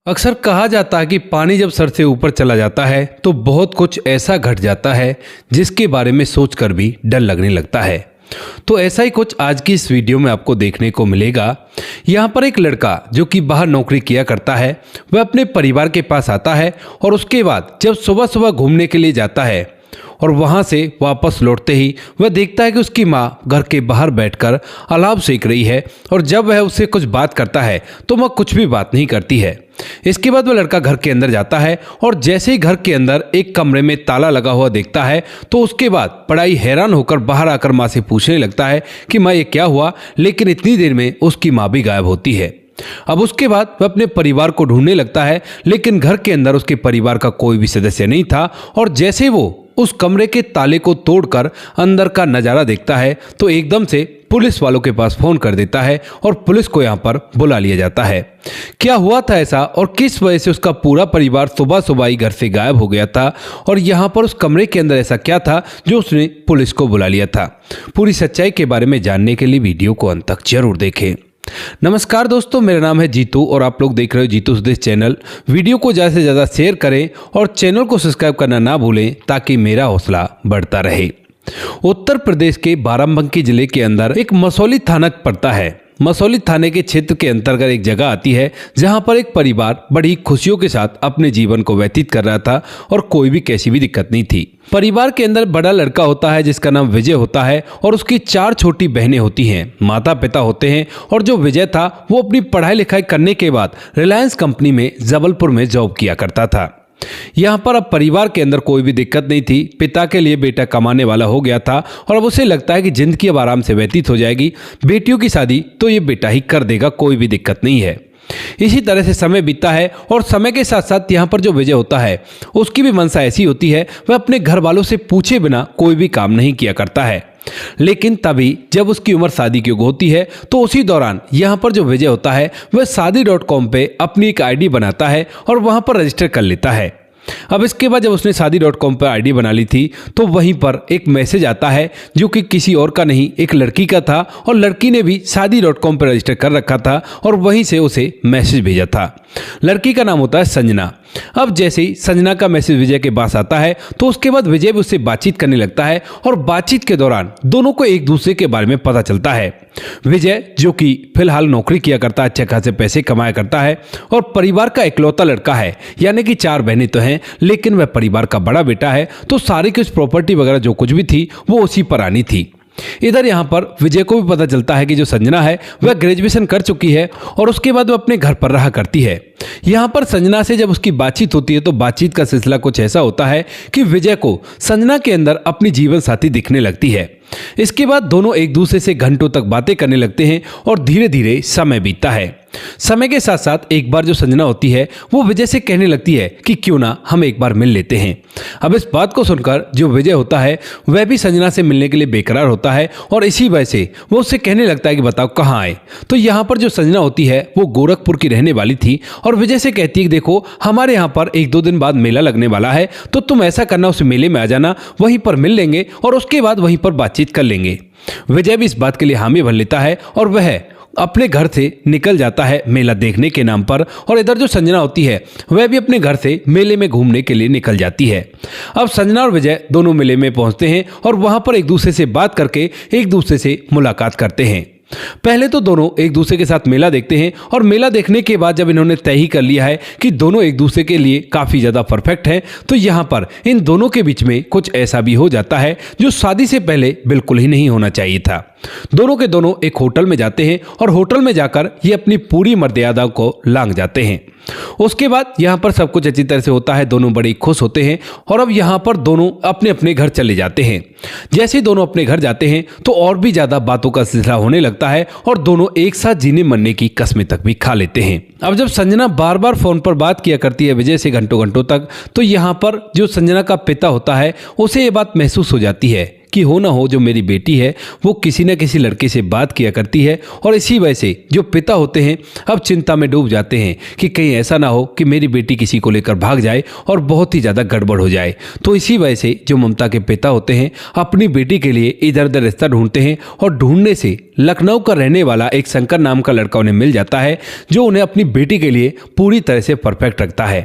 अक्सर कहा जाता है कि पानी जब सर से ऊपर चला जाता है तो बहुत कुछ ऐसा घट जाता है जिसके बारे में सोचकर भी डर लगने लगता है। तो ऐसा ही कुछ आज की इस वीडियो में आपको देखने को मिलेगा। यहाँ पर एक लड़का जो कि बाहर नौकरी किया करता है वह अपने परिवार के पास आता है और उसके बाद जब सुबह सुबह घूमने के लिए जाता है और वहाँ से वापस लौटते ही वह देखता है कि उसकी माँ घर के बाहर बैठकर अलाव सेक रही है और जब वह उससे कुछ बात करता है तो वह कुछ भी बात नहीं करती है। इसके बाद वह लड़का घर के अंदर जाता है और जैसे ही घर के अंदर एक कमरे में ताला लगा हुआ देखता है तो उसके बाद बड़ा ही हैरान होकर बाहर आकर माँ से पूछने लगता है कि माँ ये क्या हुआ, लेकिन इतनी देर में उसकी माँ भी गायब होती है। अब उसके बाद वह अपने परिवार को ढूंढने लगता है लेकिन घर के अंदर उसके परिवार का कोई भी सदस्य नहीं था और जैसे वो उस कमरे के ताले को तोड़कर अंदर का नज़ारा देखता है तो एकदम से पुलिस वालों के पास फोन कर देता है और पुलिस को यहाँ पर बुला लिया जाता है। क्या हुआ था ऐसा और किस वजह से उसका पूरा परिवार सुबह सुबह ही घर से गायब हो गया था और यहाँ पर उस कमरे के अंदर ऐसा क्या था जो उसने पुलिस को बुला लिया था, पूरी सच्चाई के बारे में जानने के लिए वीडियो को अंत तक जरूर देखें। नमस्कार दोस्तों, मेरा नाम है जीतू और आप लोग देख रहे हो जीतू सुदेश चैनल। वीडियो को ज़्यादा से ज़्यादा शेयर करें और चैनल को सब्सक्राइब करना ना भूलें ताकि मेरा हौसला बढ़ता रहे। उत्तर प्रदेश के बाराबंकी जिले के अंदर एक मसौली थाना पड़ता है। मसौली थाने के क्षेत्र के अंतर्गत एक जगह आती है जहां पर एक परिवार बड़ी खुशियों के साथ अपने जीवन को व्यतीत कर रहा था और कोई भी कैसी भी दिक्कत नहीं थी। परिवार के अंदर बड़ा लड़का होता है जिसका नाम विजय होता है और उसकी 4 छोटी बहनें होती हैं, माता पिता होते हैं और जो विजय था वो अपनी पढ़ाई लिखाई करने के बाद रिलायंस कंपनी में जबलपुर में जॉब किया करता था। यहाँ पर अब परिवार के अंदर कोई भी दिक्कत नहीं थी। पिता के लिए बेटा कमाने वाला हो गया था और अब उसे लगता है कि जिंदगी अब आराम से व्यतीत हो जाएगी। बेटियों की शादी तो ये बेटा ही कर देगा, कोई भी दिक्कत नहीं है। इसी तरह से समय बीतता है और समय के साथ साथ यहाँ पर जो विजय होता है उसकी भी मंशा ऐसी होती है वह अपने घर वालों से पूछे बिना कोई भी काम नहीं किया करता है। लेकिन तभी जब उसकी उम्र शादी की होती है तो उसी दौरान यहाँ पर जो विजय होता है वह शादी.com पे अपनी एक आईडी बनाता है और वहाँ पर रजिस्टर कर लेता है। अब इसके बाद जब उसने शादी.com पर आईडी बना ली थी तो वहीं पर एक मैसेज आता है जो कि किसी और का नहीं, एक लड़की का था और लड़की ने भी शादी.com पर रजिस्टर कर रखा था और वहीं से उसे मैसेज भेजा था। लड़की का नाम होता है संजना। अब जैसे ही संजना का मैसेज विजय के पास आता है तो उसके बाद विजय भी उससे बातचीत करने लगता है और बातचीत के दौरान दोनों को एक दूसरे के बारे में पता चलता है। विजय जो कि फिलहाल नौकरी किया करता है, अच्छे खासे पैसे कमाया करता है और परिवार का इकलौता लड़का है, यानी कि 4 बहनें तो हैं लेकिन वह परिवार का बड़ा बेटा है, तो सारी कुछ प्रॉपर्टी वगैरह जो कुछ भी थी वो उसी पर आनी थी। इधर यहाँ पर विजय को भी पता चलता है कि जो संजना है वह ग्रेजुएशन कर चुकी है और उसके बाद वह अपने घर पर रहा करती है। यहाँ पर संजना से जब उसकी बातचीत होती है तो बातचीत का सिलसिला कुछ ऐसा होता है कि विजय को संजना के अंदर अपनी जीवन साथी दिखने लगती है। इसके बाद दोनों एक दूसरे से घंटों तक बातें करने लगते हैं और धीरे धीरे समय बीतता है। समय के साथ साथ एक बार जो संजना होती है वो विजय से कहने लगती है कि क्यों ना हम एक बार मिल लेते हैं। अब इस बात को सुनकर जो विजय होता है वह भी संजना से मिलने के लिए बेकरार होता है और इसी वजह से वो उससे कहने लगता है कि बताओ कहाँ आए। तो यहाँ पर जो संजना होती है वो गोरखपुर की रहने वाली थी और विजय से कहती है कि देखो हमारे यहाँ पर 1-2 दिन बाद मेला लगने वाला है, तो तुम ऐसा करना उस मेले में आ जाना, वहीं पर मिल लेंगे और उसके बाद वहीं पर बातचीत कर लेंगे। विजय भी इस बात के लिए हामी भर लेता है और वह अपने घर से निकल जाता है मेला देखने के नाम पर और इधर जो संजना होती है वह भी अपने घर से मेले में घूमने के लिए निकल जाती है। अब संजना और विजय दोनों मेले में पहुंचते हैं और वहां पर एक दूसरे से बात करके एक दूसरे से मुलाकात करते हैं। पहले तो दोनों एक दूसरे के साथ मेला देखते हैं और मेला देखने के बाद जब इन्होंने तय ही कर लिया है कि दोनों एक दूसरे के लिए काफ़ी ज़्यादा परफेक्ट हैं तो यहाँ पर इन दोनों के बीच में कुछ ऐसा भी हो जाता है जो शादी से पहले बिल्कुल ही नहीं होना चाहिए था। दोनों के दोनों एक होटल में जाते हैं और होटल में जाकर ये अपनी पूरी मर्यादा को लांघ जाते हैं। उसके बाद यहाँ पर सब कुछ अच्छी तरह से होता है, दोनों बड़े खुश होते हैं और अब यहाँ पर दोनों अपने अपने घर चले जाते हैं। जैसे ही दोनों अपने घर जाते हैं तो और भी ज़्यादा बातों का सिलसिला होने लगता है और दोनों एक साथ जीने मरने की कस्में तक भी खा लेते हैं। अब जब संजना बार बार फ़ोन पर बात किया करती है विजय से घंटों घंटों तक, तो यहाँ पर जो संजना का पिता होता है उसे ये बात महसूस हो जाती है कि हो ना हो जो मेरी बेटी है वो किसी न किसी लड़के से बात किया करती है और इसी वजह से जो पिता होते हैं अब चिंता में डूब जाते हैं कि कहीं ऐसा ना हो कि मेरी बेटी किसी को लेकर भाग जाए और बहुत ही ज़्यादा गड़बड़ हो जाए। तो इसी वजह से जो ममता के पिता होते हैं अपनी बेटी के लिए इधर उधर रिश्ता ढूंढते हैं और ढूंढने से लखनऊ का रहने वाला एक शंकर नाम का लड़का उन्हें मिल जाता है जो उन्हें अपनी बेटी के लिए पूरी तरह से परफेक्ट रखता है।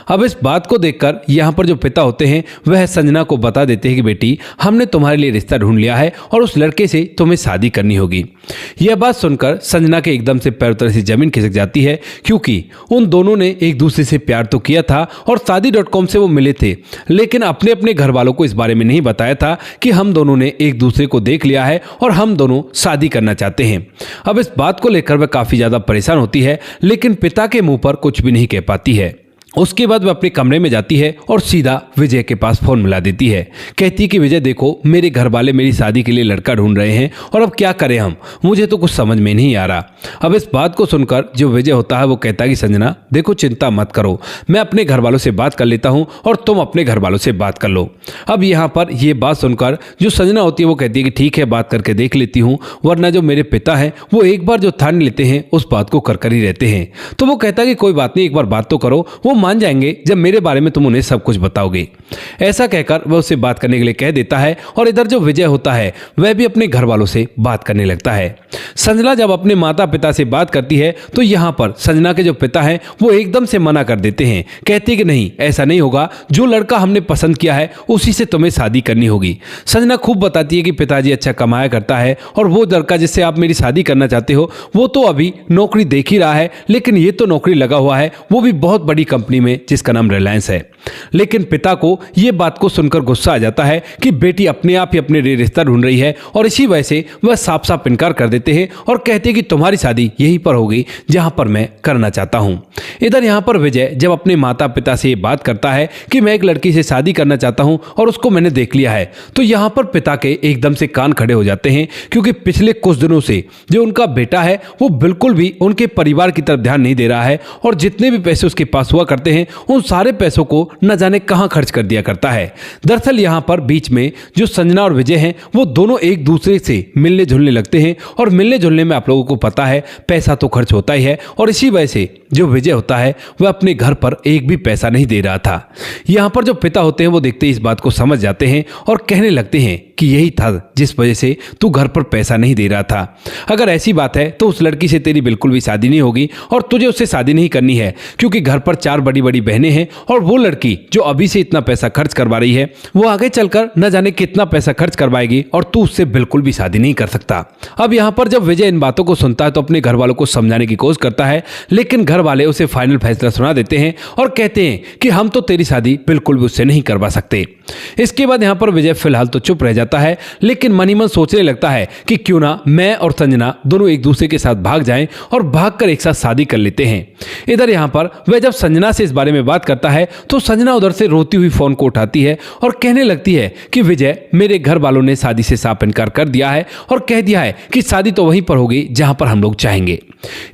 अब इस बात को देखकर यहाँ पर जो पिता होते हैं वह संजना को बता देते हैं कि बेटी, हमने तुम्हारे लिए रिश्ता ढूंढ लिया है और उस लड़के से तुम्हें शादी करनी होगी। यह बात सुनकर संजना के एकदम से पैरों तले से जमीन खिसक जाती है, क्योंकि उन दोनों ने एक दूसरे से प्यार तो किया था और शादी.com से वो मिले थे, लेकिन अपने अपने घर वालों को इस बारे में नहीं बताया था कि हम दोनों ने एक दूसरे को देख लिया है और हम दोनों शादी करना चाहते हैं। अब इस बात को लेकर वह काफी ज्यादा परेशान होती है, लेकिन पिता के मुंह पर कुछ भी नहीं कह पाती है। उसके बाद वह अपने कमरे में जाती है और सीधा विजय के पास फोन मिला देती है। कहती है कि विजय देखो, मेरे घर वाले मेरी शादी के लिए लड़का ढूंढ रहे हैं और अब क्या करें हम, मुझे तो कुछ समझ में नहीं आ रहा। अब इस बात को सुनकर जो विजय होता है वो कहता है कि संजना देखो, चिंता मत करो, मैं अपने घर वालों से बात कर लेता हूँ और तुम अपने घर वालों से बात कर लो। अब यहाँ पर यह बात सुनकर जो संजना होती है वो कहती है कि ठीक है, बात करके देख लेती हूँ, वरना जो मेरे पिता हैं वो एक बार जो ठान लेते हैं उस बात को कर ही रहते हैं। तो वो कहता है कि कोई बात नहीं, एक बार बात तो करो, वो मान जाएंगे जब मेरे बारे में तुम उन्हें सब कुछ बताओगे। ऐसा कहकर वह उससे बात करने के लिए कह देता है और इधर जो विजय होता है वह भी अपने घर वालों से बात करने लगता है। संजना जब अपने माता पिता से बात करती है तो यहाँ पर संजना के जो पिता हैं वो एकदम से मना कर देते हैं। कहते कि नहीं, ऐसा नहीं होगा, जो लड़का हमने पसंद किया है उसी से तुम्हें शादी करनी होगी। संजना खूब बताती है कि पिताजी अच्छा कमाया करता है और वो लड़का जिससे आप मेरी शादी करना चाहते हो वो तो अभी नौकरी देख ही रहा है, लेकिन ये तो नौकरी लगा हुआ है, वो भी बहुत बड़ी कंपनी में जिसका नाम रिलायंस है। लेकिन पिता को यह बात को सुनकर गुस्सा आ जाता है कि बेटी अपने आप ही अपने लिए रिश्ता ढूंढ रही है और इसी वजह से वह साफ साफ इनकार कर देते हैं और कहते हैं कि तुम्हारी शादी यहीं पर होगी जहां पर मैं करना चाहता हूं। इधर यहां पर विजय जब अपने माता पिता से ये बात करता है कि मैं एक लड़की से शादी करना चाहता हूं और उसको मैंने देख लिया है, तो यहां पर पिता के एकदम से कान खड़े हो जाते हैं, क्योंकि पिछले कुछ दिनों से जो उनका बेटा है वो बिल्कुल भी उनके परिवार की तरफ ध्यान नहीं दे रहा है और जितने भी पैसे उसके पास हुआ करते हैं उन सारे पैसों को न जाने कहां खर्च कर दिया करता है। दरअसल यहां पर बीच में जो संजना और विजय हैं वो दोनों एक दूसरे से मिलने जुलने लगते हैं और मिलने जुलने में आप लोगों को पता है पैसा तो खर्च होता ही है और इसी वजह से जो विजय होता है वह अपने घर पर एक भी पैसा नहीं दे रहा था। यहां पर जो पिता होते हैं वो देखते ही इस बात को समझ जाते हैं और कहने लगते हैं कि यही था जिस वजह से तू घर पर पैसा नहीं दे रहा था। अगर ऐसी बात है तो उस लड़की से तेरी बिल्कुल भी शादी नहीं होगी और तुझे उससे शादी नहीं करनी है, क्योंकि घर पर 4 बड़ी बड़ी बहनें हैं और वो लड़की जो अभी से इतना पैसा खर्च करवा रही है वो आगे चलकर न जाने कितना पैसा खर्च करवाएगी और तू उससे बिल्कुल भी शादी नहीं कर सकता। अब यहाँ पर जब विजय इन बातों को सुनता है तो अपने घर वालों को समझाने की कोशिश करता है, लेकिन घर वाले उसे फाइनल फैसला सुना देते हैं और कहते हैं कि हम तो तेरी शादी बिल्कुल भी उससे नहीं करवा सकते। इसके बाद यहाँ पर विजय फिलहाल तो चुप रह जाता है, लेकिन मन ही मन सोचने लगता है कि क्यों ना मैं और संजना दोनों एक दूसरे के साथ भाग जाएं और भागकर एक साथ शादी कर लेते हैं। इधर यहाँ पर वह जब संजना से इस बारे में बात करता है तो संजना उधर से रोती हुई फोन को उठाती है और कहने लगती है कि विजय, मेरे घर वालों ने शादी से साफ इनकार कर दिया है और कह दिया है कि शादी तो वहीं पर होगी जहां पर हम लोग चाहेंगे।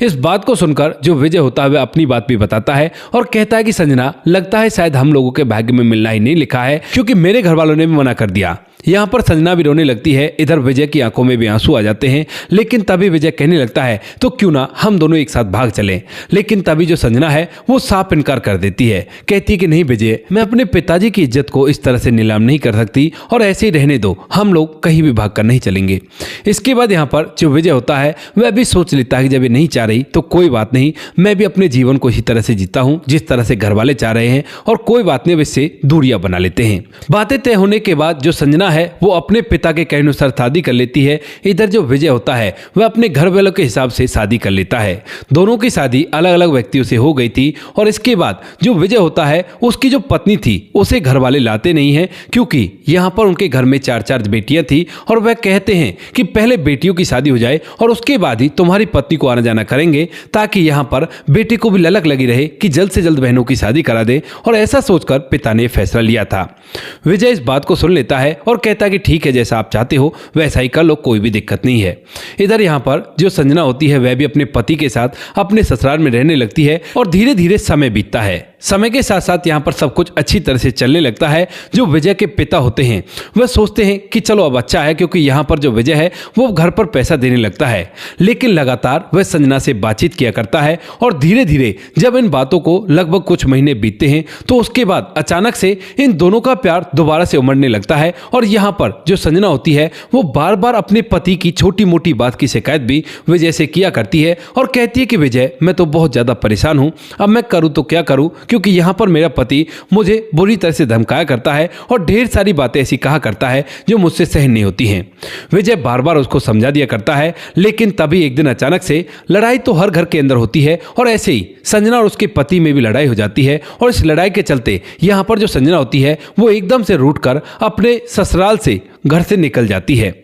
इस बात को सुनकर जो विजय होता है वह अपनी बात भी बताता है और कहता है कि संजना, लगता है शायद हम लोगों के भाग्य में मिलना ही नहीं लिखा है, क्योंकि मेरे घर वालों ने भी मना कर दिया। यहाँ पर संजना भी रोने लगती है। इधर विजय की आंखों में भी आंसू आ जाते हैं, लेकिन तभी विजय कहने लगता है तो क्यों ना हम दोनों एक साथ भाग चलें। लेकिन तभी जो संजना है वो साफ इनकार कर देती है, कहती है कि नहीं विजय, मैं अपने पिताजी की इज्जत को इस तरह से नीलाम नहीं कर सकती और ऐसे ही रहने दो, हम लोग कहीं भी भाग कर नहीं चलेंगे। इसके बाद यहाँ पर जो विजय होता है वह भी सोच लेता है कि जब ये नहीं चाह रही तो कोई बात नहीं, मैं भी अपने जीवन को इसी तरह से जीता हूँ जिस तरह से घर वाले चाह रहे हैं और कोई बात नहीं, इससे दूरियां बना लेते हैं। बातें तय होने के बाद जो संजना है वो अपने पिता के कहने अनुसार शादी कर लेती है। इधर जो विजय होता है वह अपने घर वालों के हिसाब से शादी कर लेता है। दोनों की शादी अलग अलग व्यक्तियों से हो गई थी और इसके बाद जो विजय होता है उसकी जो पत्नी थी उसे घर वाले लाते नहीं हैं, क्योंकि यहाँ पर उनके घर में 4 बेटियां थी और वह कहते हैं कि पहले बेटियों की शादी हो जाए और उसके बाद ही तुम्हारी पत्नी को आना जाना करेंगे, ताकि यहाँ पर बेटी को भी ललक लगी रहे कि जल्द से जल्द बहनों की शादी करा दे। और ऐसा सोचकर पिता ने फैसला लिया था। विजय इस बात को सुन लेता है और कहता है कि ठीक है, जैसा आप चाहते हो वैसा ही कर लो, कोई भी दिक्कत नहीं है। इधर यहाँ पर जो संजना होती है वह भी अपने पति के साथ अपने ससुराल में रहने लगती है और धीरे धीरे समय बीतता है। समय के साथ साथ यहाँ पर सब कुछ अच्छी तरह से चलने लगता है। जो विजय के पिता होते हैं वह सोचते हैं कि चलो अब अच्छा है, क्योंकि यहाँ पर जो विजय है वो घर पर पैसा देने लगता है। लेकिन लगातार वह संजना से बातचीत किया करता है और धीरे धीरे जब इन बातों को लगभग कुछ महीने बीतते हैं तो उसके बाद अचानक से इन दोनों का प्यार दोबारा से उमड़ने लगता है। और यहाँ पर जो संजना होती है वो बार बार अपने पति की छोटी मोटी बात की शिकायत भी विजय से किया करती है और कहती है कि विजय, मैं तो बहुत ज्यादा परेशान हूं, अब मैं करूं तो क्या करूं, क्योंकि यहां पर मेरा पति मुझे बुरी तरह से धमकाया करता है और ढेर सारी बातें ऐसी कहा करता है जो मुझसे सहन नहीं होती हैं। विजय बार बार उसको समझा दिया करता है, लेकिन तभी एक दिन अचानक से लड़ाई तो हर घर के अंदर होती है और ऐसे ही संजना और उसके पति में भी लड़ाई हो जाती है। और इस लड़ाई के चलते यहाँ पर जो संजना होती है वो एकदम से रूठ कर अपने ससुराल से घर से निकल जाती है।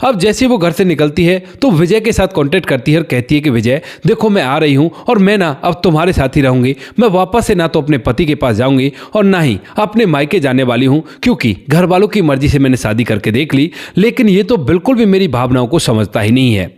अब जैसे वो घर से निकलती है तो विजय के साथ कांटेक्ट करती है और कहती है कि विजय देखो, मैं आ रही हूं और मैं ना अब तुम्हारे साथ ही रहूंगी। मैं वापस से ना तो अपने पति के पास जाऊंगी और ना ही अपने मायके जाने वाली हूं, क्योंकि घर वालों की मर्जी से मैंने शादी करके देख ली, लेकिन ये तो बिल्कुल भी मेरी भावनाओं को समझता ही नहीं है।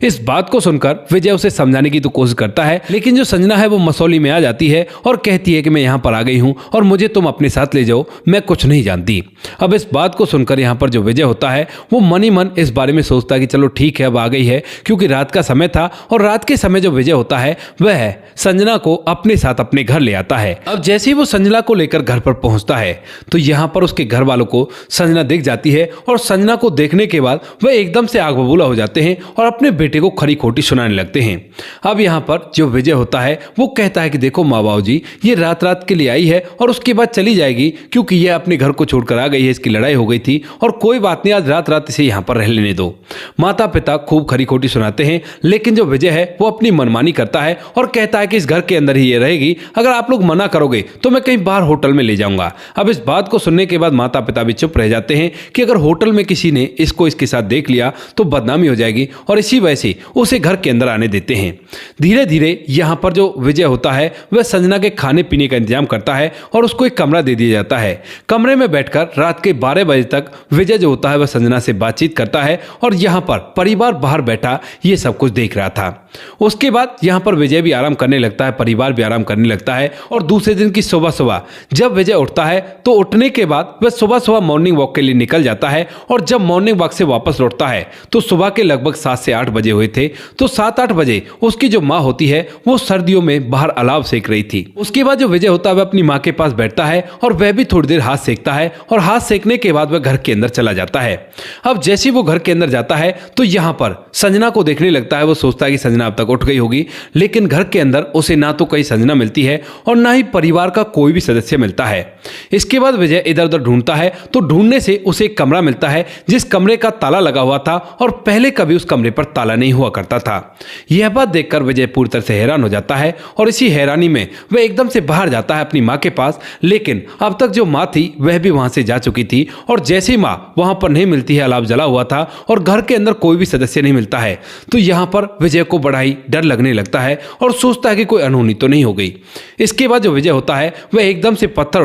इस बात को सुनकर विजय उसे समझाने की तो कोशिश करता है, लेकिन जो संजना है वो मसौली में आ जाती है और कहती है कि मैं यहाँ पर आ गई हूँ और मुझे तुम अपने साथ ले जाओ, मैं कुछ नहीं जानती। अब इस बात को सुनकर यहाँ पर जो विजय होता है वो मन ही मन इस बारे में सोचता है कि चलो ठीक है, अब आ गई है, क्योंकि रात का समय था। और रात के समय जो विजय होता है वह संजना को अपने साथ अपने घर ले आता है। अब जैसे ही वो संजना को लेकर घर पर पहुंचता है तो यहाँ पर उसके घर वालों को संजना दिख जाती है और संजना को देखने के बाद वह एकदम से आग बबूला हो जाते हैं और अपने बेटे को खरी खोटी सुनाने लगते हैं। अब यहाँ पर जो विजय होता है वो कहता है कि देखो माँ बाबू जी, ये रात रात के लिए आई है और उसके बाद चली जाएगी, क्योंकि ये अपने घर को छोड़कर आ गई है, इसकी लड़ाई हो गई थी और कोई बात नहीं, आज रात रात इसे यहाँ पर रह लेने दो। माता पिता खूब खरी खोटी सुनाते हैं, लेकिन जो विजय है वो अपनी मनमानी करता है और कहता है कि इस घर के अंदर ही ये रहेगी, अगर आप लोग मना करोगे तो मैं कहीं बाहर होटल में ले जाऊंगा। अब इस बात को सुनने के बाद माता पिता भी चुप रह जाते हैं कि अगर होटल में किसी ने इसको इसके साथ देख लिया तो बदनामी हो जाएगी, और इसी वजह से उसे घर के अंदर आने देते हैं। धीरे धीरे यहाँ पर जो विजय होता है वह संजना के खाने पीने का इंतजाम करता है और उसको एक कमरा दे दिया जाता है। कमरे में बैठकर रात के 12 बजे तक विजय जो होता है वह संजना से बातचीत करता है और यहाँ पर परिवार बाहर बैठा ये सब कुछ देख रहा था। उसके बाद यहाँ पर विजय भी आराम करने लगता है, परिवार भी आराम करने लगता है। और दूसरे दिन की सुबह सुबह जब विजय उठता है तो उठने के बाद वह सुबह सुबह मॉर्निंग वॉक के लिए निकल जाता है और जब मॉर्निंग वॉक से वापस लौटता है तो सुबह के लगभग 7 से 8 बजे हुए थे। तो 7-8 बजे उसकी जो माँ होती है वो सर्दियों में बाहर अलाव सेक रही थी। उसके बाद जो विजय होता है वह अपनी माँ के पास बैठता है और वह भी थोड़ी देर हाथ सेकता है और हाथ सेकने के बाद वह घर के अंदर चला जाता है। अब जैसे वो घर के अंदर जाता है तो यहाँ पर संजना को देखने लगता है। वो सोचता है कि संजना अब तक उठ गई होगी, लेकिन घर के अंदर उसे ना तो कहीं संजना मिलती है और ना ही परिवार का कोई भी सदस्य मिलता है। इसके बाद विजय इधर उधर ढूंढता है तो ढूंढने से उसे एक कमरा मिलता है जिस कमरे का ताला लगा हुआ था और पहले कभी उस कमरे पर ताला नहीं हुआ करता था। यह बात देखकर विजय पूरी तरह से हैरान हो जाता है और इसी हैरानी में वह एकदम से बाहर जाता है अपनी माँ के पास, लेकिन अब तक जो माँ थी वह भी वहां से जा चुकी थी और जैसे ही माँ वहां पर नहीं मिलती है, अलाव जला हुआ था और घर के अंदर कोई भी सदस्य नहीं मिलता है, तो यहाँ पर विजय को बड़ा ही डर लगने लगता है और सोचता है कि कोई अनहोनी तो नहीं हो गई। इसके बाद जो विजय होता है वह एकदम से पत्थर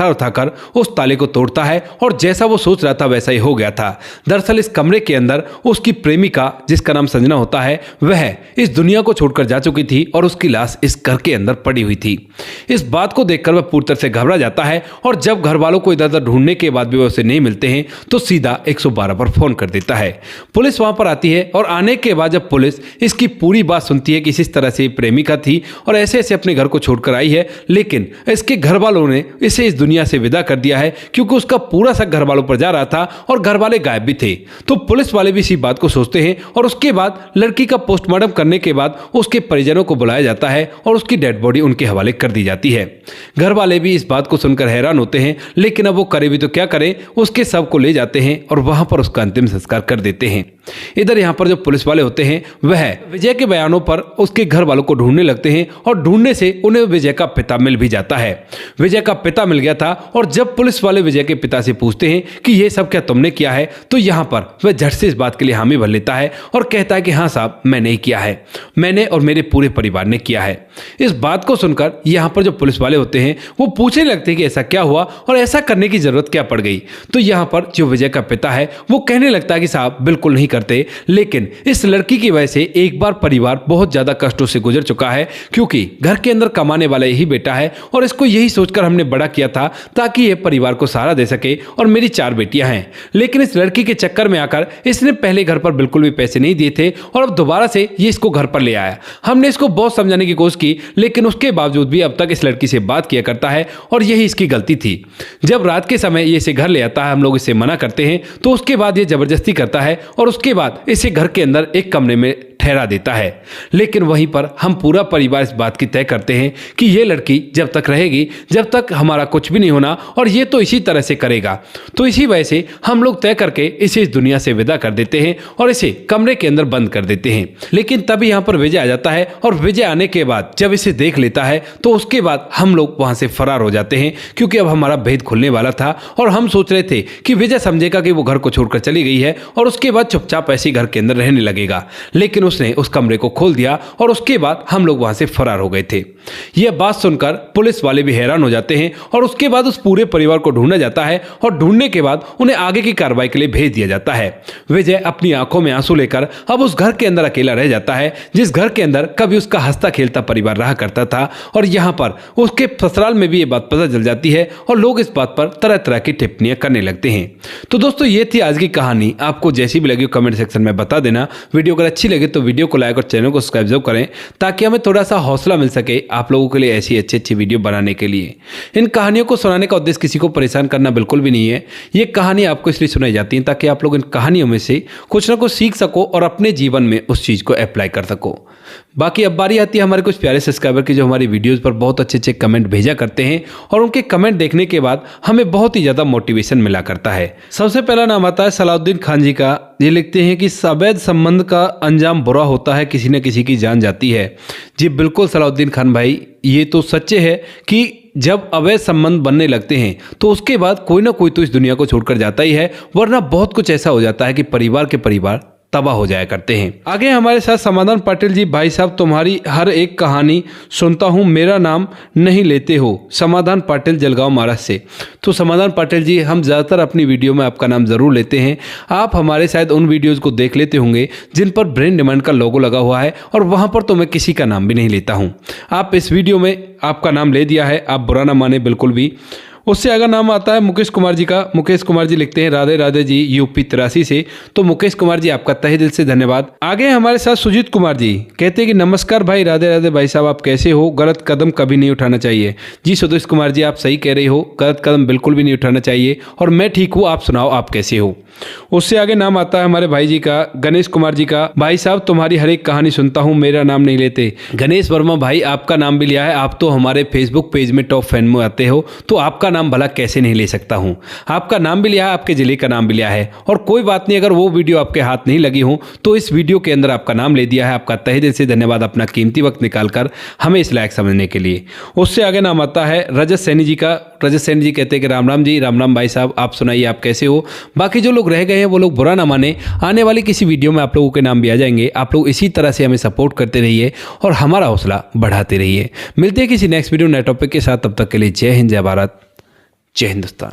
उठाकर उस ताले को तोड़ता है और जैसा वो सोच रहा था वैसा ही हो गया था। दरअसल इस कमरे के अंदर उसकी प्रेमिका, जिसका नाम संजना होता है, वह इस दुनिया को छोड़कर जा चुकी थी और उसकी लाश इस घर के अंदर पड़ी हुई थी। इस बात को देखकर वह पूरी तरह से घबरा जाता है और जब घर वालों को इधर उधर ढूंढने के बाद भी वह उसे नहीं मिलते हैं तो सीधा 112 पर फोन कर देता है। पुलिस वहां पर आती है और आने के बाद जब पुलिस इसकी पूरी बात सुनती है कि इस तरह से प्रेमिका थी और ऐसे ऐसे अपने घर को छोड़कर आई है, लेकिन इसके घर वालों ने इसे इस दुनिया से विदा कर दिया है क्योंकि उसका पूरा शक घर वालों पर जा रहा था और घर वाले गायब भी थे। तो पुलिस वाले भी इसी बात को सोचते हैं और उसके बाद लड़की का पोस्टमार्टम करने के बाद उसके परिजनों को बुलाया जाता है और उसकी डेड बॉडी उनके हवाले कर दी जाती है। घर वाले भी इस बात को सुनकर हैरान होते हैं, लेकिन अब वो करे भी तो क्या करें, उसके शव को ले जाते हैं और वहां पर उसका अंतिम संस्कार कर देते हैं। इधर यहाँ पर जो पुलिस वाले होते हैं वह विजय के बयानों पर उसके घर वालों को ढूंढने लगते हैं और ढूंढने से उन्हें विजय का पिता मिल भी जाता है। विजय का पिता मिल गया था। और जब पुलिस वाले विजय के पिता से पूछते हैं कि ये सब क्या तुमने किया है, तो यहाँ पर वह झट से इस बात के लिए हामी भर लेता है और कहता है कि हाँ साहब, मैंने ही किया है, मैंने और मेरे पूरे परिवार ने किया है। इस बात को सुनकर यहाँ पर जो पुलिस वाले होते हैं वो पूछने लगते हैं कि ऐसा क्या हुआ और ऐसा करने की जरूरत क्या पड़ गई। तो यहाँ पर जो विजय का पिता है वो कहने लगता है कि साहब बिल्कुल नहीं करते, लेकिन इस लड़की की वजह से एक बार परिवार बहुत ज्यादा कष्टों से गुजर चुका है, क्योंकि घर के अंदर कमाने वाला यही बेटा है और इसको यही सोचकर हमने बड़ा किया था ताकि ये परिवार को सहारा दे सके। और मेरी 4 बेटियां हैं, लेकिन इस लड़की के चक्कर में आकर इसने पहले घर पर बिल्कुल भी पैसे नहीं दिए थे और अब दोबारा से ये इसको घर पर ले आया। हमने इसको बहुत समझाने की कोशिश की, लेकिन उसके बावजूद भी अब तक इस लड़की से बात किया करता है और यही इसकी गलती थी। जब रात के समय ये इसे घर ले आता है, हम लोग इसे मना करते हैं, तो उसके बाद ये जबरदस्ती करता है और उसके बाद इसे घर के अंदर एक कमरे में ठहरा देता है। लेकिन वहीं पर हम पूरा परिवार इस बात की तय करते हैं कि ये लड़की जब तक रहेगी, जब तक हमारा कुछ भी नहीं होना, और ये तो इसी तरह से करेगा। तो इसी वजह से हम लोग तय करके इसे इस दुनिया से विदा कर देते हैं और इसे कमरे के अंदर बंद कर देते हैं। लेकिन तभी यहाँ पर विजय आ जाता है और विजय आने के बाद जब इसे देख लेता है तो उसके बाद हम लोग वहां से फरार हो जाते हैं, क्योंकि अब हमारा भेद खुलने वाला था और हम सोच रहे थे कि विजय समझेगा कि वो घर को छोड़कर चली गई है और उसके बाद चुपचाप ऐसे घर के अंदर रहने लगेगा। लेकिन उसने उस कमरे को खोल दिया और उसके बाद हम लोग वहां से फरार हो गए थे। यह बात सुनकर पुलिस वाले भी हैरान हो जाते हैं और उसके बाद उस पूरे परिवार को ढूंढा जाता है और ढूंढने के बाद उन्हें आगे की कार्रवाई के लिए भेज दिया जाता है। विजय अपनी आंखों में आंसू लेकर अब उस घर के अंदर अकेला रह जाता है, जिस घर के अंदर कभी उसका हंसता खेलता परिवार रहा करता था। और यहाँ पर उसके ससुराल में भी ये बात पता चल जाती है और लोग इस बात पर तरह तरह की टिप्पणियां करने लगते हैं। तो दोस्तों, ये थी आज की कहानी। आपको जैसी भी लगी कमेंट सेक्शन में बता देना। वीडियो अगर अच्छी लगे तो वीडियो को लाइक और चैनल को सब्सक्राइब जरूर करें, ताकि हमें थोड़ा सा हौसला मिल सके आप लोगों के लिए ऐसी अच्छी वीडियो बनाने के लिए। इन कहानियों को सुनाने का उद्देश्य किसी को परेशान करना बिल्कुल भी नहीं है। ये कहानी आपको इसलिए सुनाई जाती है ताकि आप लोग इन कहानियों में से कुछ ना कुछ सीख सको और अपने जीवन में उस चीज को अप्लाई कर सको। बाकी अब बारी आती है हमारे कुछ प्यारे सब्सक्राइबर की, जो हमारी वीडियोस पर बहुत अच्छे कमेंट भेजा करते हैं और उनके कमेंट देखने के बाद हमें बहुत ही ज्यादा मोटिवेशन मिला करता है। सबसे पहला नाम आता है सलाउद्दीन खान जी का। ये लिखते हैं कि अवैध संबंध का अंजाम बुरा होता है, किसी न किसी की जान जाती है। जी बिल्कुल सलाउद्दीन खान भाई, ये तो सच्चे है कि जब अवैध संबंध बनने लगते हैं तो उसके बाद कोई ना कोई तो इस दुनिया को छोड़कर जाता ही है, वरना बहुत कुछ ऐसा हो जाता है कि परिवार के परिवार तबाह हो जाया करते हैं। आगे हमारे साथ समाधान पाटिल जी। भाई साहब, तुम्हारी हर एक कहानी सुनता हूँ, मेरा नाम नहीं लेते हो। समाधान पाटिल, जलगांव महाराष्ट्र से। तो समाधान पाटिल जी, हम ज़्यादातर अपनी वीडियो में आपका नाम ज़रूर लेते हैं। आप हमारे शायद उन वीडियोज़ को देख लेते होंगे जिन पर ब्रेन डिमांड का लोगो लगा हुआ है, और वहाँ पर तो मैं किसी का नाम भी नहीं लेता हूँ। आप इस वीडियो में आपका नाम ले दिया है, आप बुरा ना माने बिल्कुल भी। उससे अगर नाम आता है मुकेश कुमार जी का। मुकेश कुमार जी लिखते हैं राधे राधे जी, यूपी 83 से। तो मुकेश कुमार जी, आपका तहे दिल से धन्यवाद। आगे हमारे साथ सुजीत कुमार जी कहते हैं कि नमस्कार भाई, राधे राधे भाई साहब, आप कैसे हो? गलत कदम कभी नहीं उठाना चाहिए। जी सुजीत कुमार जी, आप सही कह रहे हो, गलत कदम बिल्कुल भी नहीं उठाना चाहिए। और मैं ठीक हूँ, आप सुनाओ आप कैसे हो? उससे आगे नाम आता है हमारे भाई जी का, गणेश कुमार जी का। भाई साहब, तुम्हारी हर एक कहानी सुनता हूँ, मेरा नाम नहीं लेते। गणेश वर्मा भाई, आपका नाम भी लिया है, आप तो हमारे फेसबुक पेज में टॉप फैन में आते हो, तो आपका नाम भला कैसे नहीं ले सकता हूं। आपका नाम भी लिया है, आपके जिले का नाम भी लिया है, और कोई बात नहीं, अगर वो वीडियो आपके हाथ नहीं लगी हो तो इस वीडियो के अंदर आपका नाम ले दिया है। आपका तहे दिल से धन्यवाद, अपना कीमती वक्त निकालकर हमें इस लायक समझने के लिए। उससे आगे नाम आता है रजत सैनी जी का। रजत सैनी जी कहते हैं कि राम राम जी। राम राम भाई साहब, आप सुनाइए आप कैसे हो? बाकी जो लोग रह गए हैं वो लोग बुरा ना माने, आने वाली किसी वीडियो में आप लोगों के नाम भी आ जाएंगे। आप लोग इसी तरह से हमें सपोर्ट करते रहिए और हमारा हौसला बढ़ाते रहिए। मिलते हैं किसी नेक्स्ट वीडियो नए टॉपिक के साथ, तब तक के लिए जय हिंद, जय भारत, जय हिंदुस्तान।